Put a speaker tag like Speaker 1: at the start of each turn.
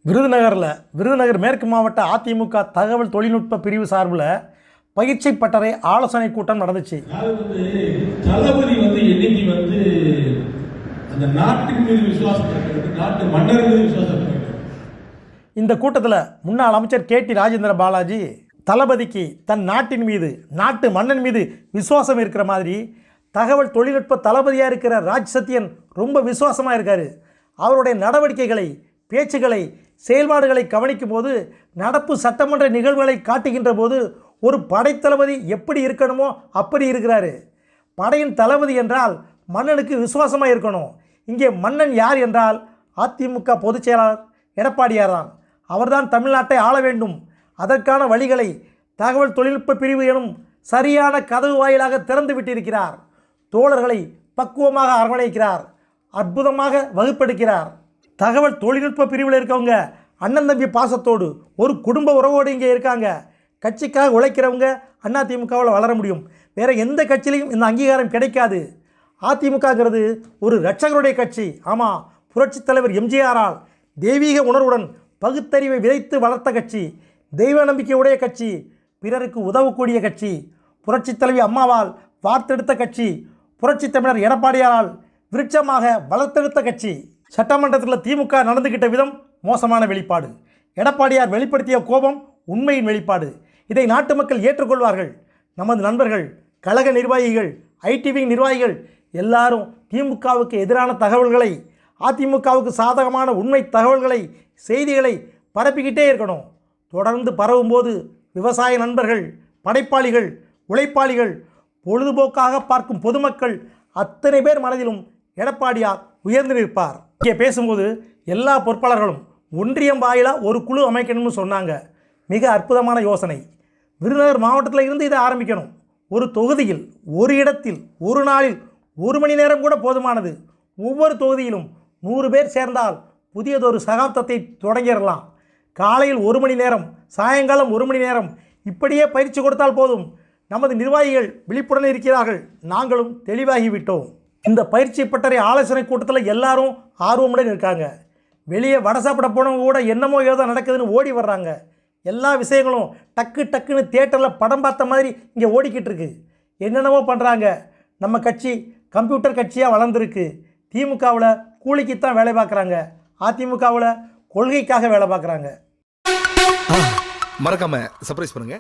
Speaker 1: விருதுநகர் மேற்கு மாவட்ட அதிமுக தகவல் தொழில்நுட்ப பிரிவு சார்பில் பயிற்சி பட்டறை ஆலோசனை கூட்டம் நடந்துச்சு.
Speaker 2: தளபதி இன்னைக்கு அந்த நாட்டின் மீது விசுவாசம், நாட்டு மன்னர் மீது விசுவாசம்.
Speaker 1: இந்த கூட்டத்தில் முன்னாள் அமைச்சர் KT ராஜேந்திர பாலாஜி தளபதிக்கு தன் நாட்டின் மீது, நாட்டு மன்னன் மீது விசுவாசம் இருக்கிற மாதிரி தகவல் தொழில்நுட்ப தளபதியாக இருக்கிற ராஜ் சத்யன் ரொம்ப விசுவாசமாக இருக்கார். அவருடைய நடவடிக்கைகளை, பேச்சுகளை, செயல்பாடுகளை கவனிக்கும் போது, நடப்பு சட்டமன்ற நிகழ்வுகளை காட்டுகின்ற போது ஒரு படைத்தளபதி எப்படி இருக்கணுமோ அப்படி இருக்கிறாரு. படையின் தளபதி என்றால் மன்னனுக்கு விசுவாசமாக இருக்கணும். இங்கே மன்னன் யார் என்றால் அதிமுக பொதுச் செயலாளர் எடப்பாடியார் தான். அவர்தான் தமிழ்நாட்டை ஆள வேண்டும். அதற்கான வழிகளை தகவல் தொழில்நுட்ப பிரிவு எனும் சரியான கதவு வாயிலாக திறந்து விட்டிருக்கிறார். தோழர்களை பக்குவமாக அரவணைக்கிறார், அற்புதமாக வகுப்பெடுக்கிறார். தகவல் தொழில்நுட்ப பிரிவில் இருக்கவங்க அண்ணன் தம்பி பாசத்தோடு ஒரு குடும்ப உறவோடு இங்கே இருக்காங்க. கட்சிக்காக உழைக்கிறவங்க அதிமுகவில் வளர முடியும். வேறு எந்த கட்சியிலையும் இந்த அங்கீகாரம் கிடைக்காது. அதிமுகங்கிறது ஒரு இரட்சகருடைய கட்சி. ஆமாம், புரட்சித் தலைவர் எம்ஜிஆரால் தெய்வீக உணர்வுடன் பகுத்தறிவை விதைத்து வளர்த்த கட்சி, தெய்வ நம்பிக்கையுடைய கட்சி, பிறருக்கு உதவக்கூடிய கட்சி, புரட்சித் தலைவி அம்மாவால் வார்த்தெடுத்த கட்சி, புரட்சித் தமிழர் எடப்பாடியாரால் விருட்சமாக வளர்த்தெடுத்த கட்சி. சட்டமன்றத்தில் திமுக நடந்துக்கிட்ட விதம் மோசமான வெளிப்பாடு. எடப்பாடியார் வெளிப்படுத்திய கோபம் உண்மையின் வெளிப்பாடு. இதை நாட்டு மக்கள் ஏற்றுக்கொள்வார்கள். நமது நண்பர்கள், கழக நிர்வாகிகள், ஐடிவி நிர்வாகிகள் எல்லாரும் திமுகவுக்கு எதிரான தகவல்களை, அதிமுகவுக்கு சாதகமான உண்மை தகவல்களை, செய்திகளை பரப்பிக்கிட்டே இருக்கணும். தொடர்ந்து பரவும்போது விவசாய நண்பர்கள், படைப்பாளிகள், உழைப்பாளிகள், பொழுதுபோக்காக பார்க்கும் பொதுமக்கள் அத்தனை பேர் மனதிலும் எடப்பாடியார் உயர்ந்து நிற்பார். இங்கே பேசும்போது எல்லா பொறுப்பாளர்களும் ஒன்றியம் வாயிலாக ஒரு குழு அமைக்கணும்னு சொன்னாங்க. மிக அற்புதமான யோசனை. விருதுநகர் மாவட்டத்தில் இருந்து இதை ஆரம்பிக்கணும். ஒரு தொகுதியில், ஒரு இடத்தில், ஒரு நாளில் 1 மணி நேரம் கூட போதுமானது. ஒவ்வொரு தொகுதியிலும் 100 பேர் சேர்ந்தால் புதியதொரு சகாப்தத்தை தொடங்கிடலாம். காலையில் 1 மணி நேரம், சாயங்காலம் 1 மணி நேரம், இப்படியே பயிற்சி கொடுத்தால் போதும். நமது நிர்வாகிகள் விழிப்புடன் இருக்கிறார்கள். நாங்களும் தெளிவாகிவிட்டோம். இந்த பயிற்சி பட்டறை ஆலோசனை கூட்டத்தில் எல்லாரும் ஆர்வமுடன் இருக்காங்க. வெளியே வடை சாப்பிட போனவங்க கூட என்னமோ ஏதோ நடக்குதுன்னு ஓடி வர்றாங்க. எல்லா விஷயங்களும் டக்குன்னு தியேட்டரில் படம் பார்த்த மாதிரி இங்கே ஓடிக்கிட்டு இருக்கு. என்னென்னவோ பண்ணுறாங்க. நம்ம கட்சி கம்ப்யூட்டர் கட்சியாக வளர்ந்துருக்கு. திமுகவில் கூலிக்குத்தான் வேலை பார்க்குறாங்க, அதிமுகவில் கொள்கைக்காக வேலை பார்க்குறாங்க.
Speaker 3: மறக்காம சர்ப்ரைஸ் பண்ணுங்க.